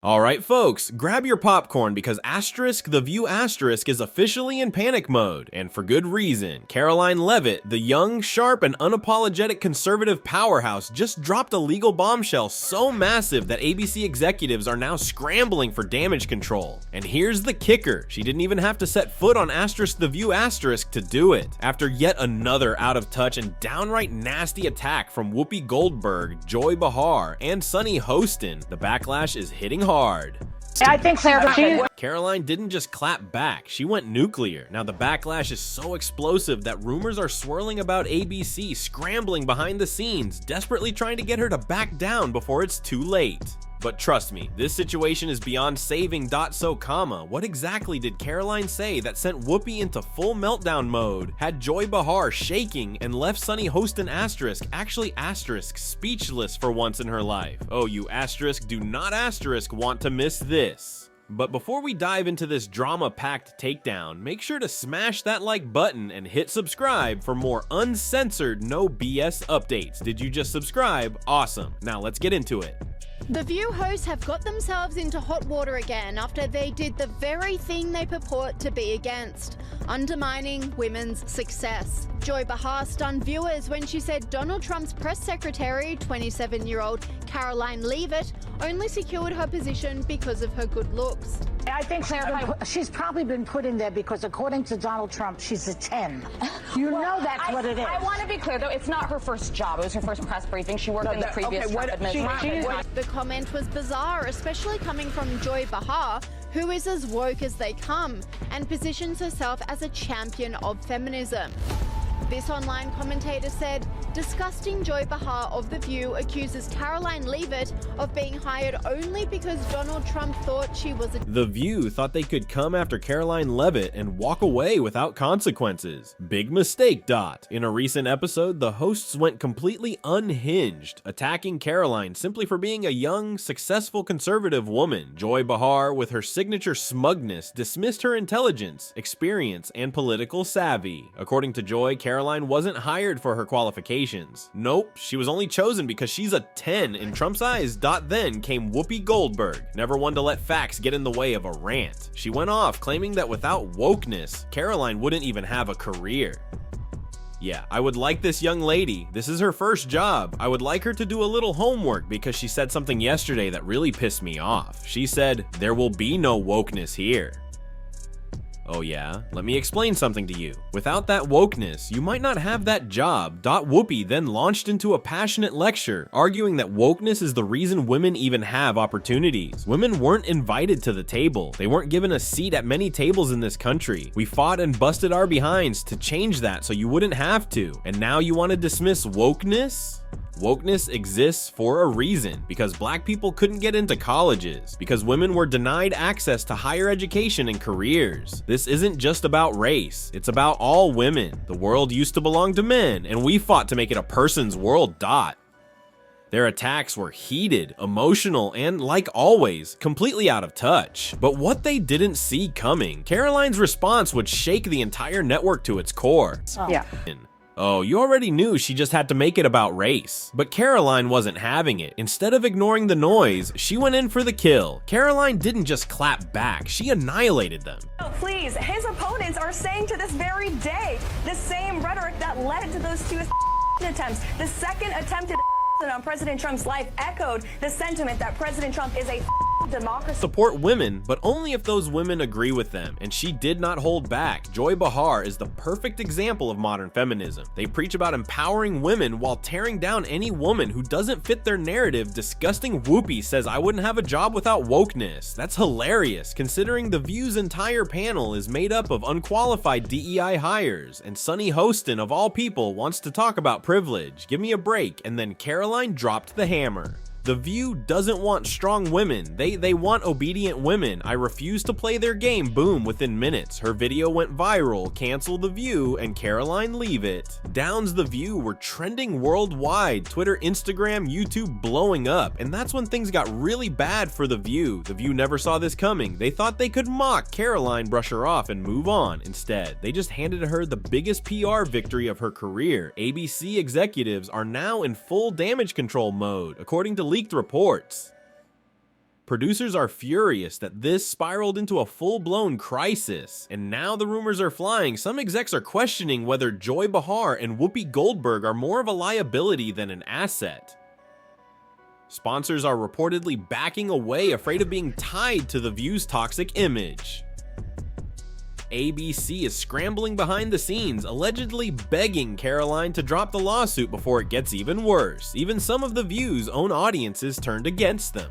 Alright folks, grab your popcorn because The View is officially in panic mode, and for good reason. Karoline Leavitt, the young, sharp, and unapologetic conservative powerhouse, just dropped a legal bombshell so massive that ABC executives are now scrambling for damage control. And here's the kicker, she didn't even have to set foot on The View to do it. After yet another out of touch and downright nasty attack from Whoopi Goldberg, Joy Behar, and Sunny Hostin, the backlash is hitting hard. I think Karoline didn't just clap back, she went nuclear. Now the backlash is so explosive that rumors are swirling about ABC scrambling behind the scenes, desperately trying to get her to back down before it's too late. But trust me, this situation is beyond saving. What exactly did Karoline say that sent Whoopi into full meltdown mode, had Joy Behar shaking, and left Sunny Hostin actually speechless for once in her life? Oh, you do not want to miss this. But before we dive into this drama-packed takedown, make sure to smash that like button and hit subscribe for more uncensored, no BS updates. Did you just subscribe? Awesome. Now let's get into it. The View hosts have got themselves into hot water again after they did the very thing they purport to be against, undermining women's success. Joy Behar stunned viewers when she said Donald Trump's press secretary, 27-year-old Karoline Leavitt, only secured her position because of her good looks. I think she's probably been put in there because, according to Donald Trump, she's a 10. You know that's what it is. I want to be clear, though, it's not her first job. It was her first press briefing. She worked in the previous Trump administration. The comment was bizarre, especially coming from Joy Behar, who is as woke as they come and positions herself as a champion of feminism. This online commentator said, disgusting Joy Behar of The View accuses Karoline Leavitt of being hired only because Donald Trump thought she was a... The View thought they could come after Karoline Leavitt and walk away without consequences. Big mistake. In a recent episode, the hosts went completely unhinged, attacking Karoline simply for being a young, successful conservative woman. Joy Behar, with her signature smugness, dismissed her intelligence, experience, and political savvy. According to Joy, Karoline wasn't hired for her qualifications. Nope, she was only chosen because she's a 10 in Trump's eyes. Then came Whoopi Goldberg, never one to let facts get in the way of a rant. She went off claiming that without wokeness, Karoline wouldn't even have a career. Yeah, I would like this young lady. This is her first job. I would like her to do a little homework because she said something yesterday that really pissed me off. She said, "There will be no wokeness here." Oh yeah? Let me explain something to you. Without that wokeness, you might not have that job. Whoopi then launched into a passionate lecture, arguing that wokeness is the reason women even have opportunities. Women weren't invited to the table. They weren't given a seat at many tables in this country. We fought and busted our behinds to change that so you wouldn't have to. And now you want to dismiss wokeness? Wokeness exists for a reason, because black people couldn't get into colleges, because women were denied access to higher education and careers. This isn't just about race, it's about all women. The world used to belong to men, and we fought to make it a person's world. Their attacks were heated, emotional, and, like always, completely out of touch. But what they didn't see coming, Karoline's response would shake the entire network to its core. Yeah. Oh, you already knew she just had to make it about race. But Karoline wasn't having it. Instead of ignoring the noise, she went in for the kill. Karoline didn't just clap back, she annihilated them. Oh, please, his opponents are saying to this very day the same rhetoric that led to those two attempts. The second attempt on President Trump's life echoed the sentiment that President Trump is a democracy. Support women, but only if those women agree with them, and she did not hold back. Joy Behar is the perfect example of modern feminism. They preach about empowering women while tearing down any woman who doesn't fit their narrative. Disgusting Whoopi says I wouldn't have a job without wokeness. That's hilarious, considering The View's entire panel is made up of unqualified DEI hires, and Sunny Hostin, of all people, wants to talk about privilege. Give me a break. And then Karoline dropped the hammer. The View doesn't want strong women, they want obedient women. I refuse to play their game. Boom, within minutes. Her video went viral, cancel The View, and Karoline Leavitt. Downs The View were trending worldwide, Twitter, Instagram, YouTube blowing up, and that's when things got really bad for The View. The View never saw this coming. They thought they could mock Karoline, brush her off, and move on. Instead, they just handed her the biggest PR victory of her career. ABC executives are now in full damage control mode, according to leaked reports. Producers are furious that this spiraled into a full-blown crisis, and now the rumors are flying. Some execs are questioning whether Joy Behar and Whoopi Goldberg are more of a liability than an asset. Sponsors are reportedly backing away, afraid of being tied to The View's toxic image. ABC is scrambling behind the scenes, allegedly begging Karoline to drop the lawsuit before it gets even worse. Even some of The View's own audiences turned against them.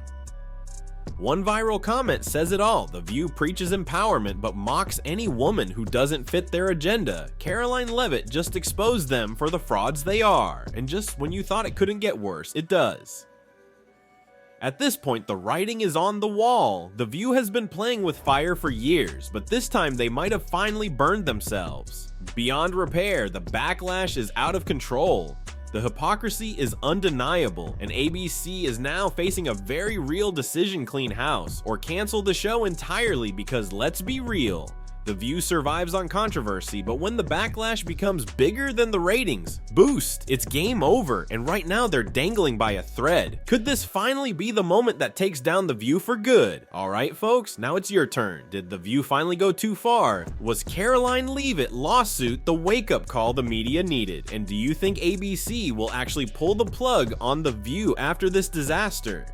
One viral comment says it all. The View preaches empowerment but mocks any woman who doesn't fit their agenda. Karoline Leavitt just exposed them for the frauds they are. And just when you thought it couldn't get worse, it does. At this point, the writing is on the wall. The View has been playing with fire for years, but this time they might have finally burned themselves. Beyond repair, the backlash is out of control. The hypocrisy is undeniable, and ABC is now facing a very real decision: clean house, or cancel the show entirely, because let's be real, The View survives on controversy, but when the backlash becomes bigger than the ratings, boost, it's game over, and right now they're dangling by a thread. Could this finally be the moment that takes down The View for good? Alright folks, now it's your turn. Did The View finally go too far? Was Karoline Leavitt lawsuit the wake-up call the media needed? And do you think ABC will actually pull the plug on The View after this disaster?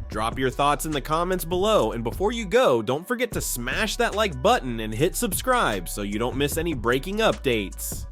Drop your thoughts in the comments below, and before you go, don't forget to smash that like button and hit subscribe so you don't miss any breaking updates.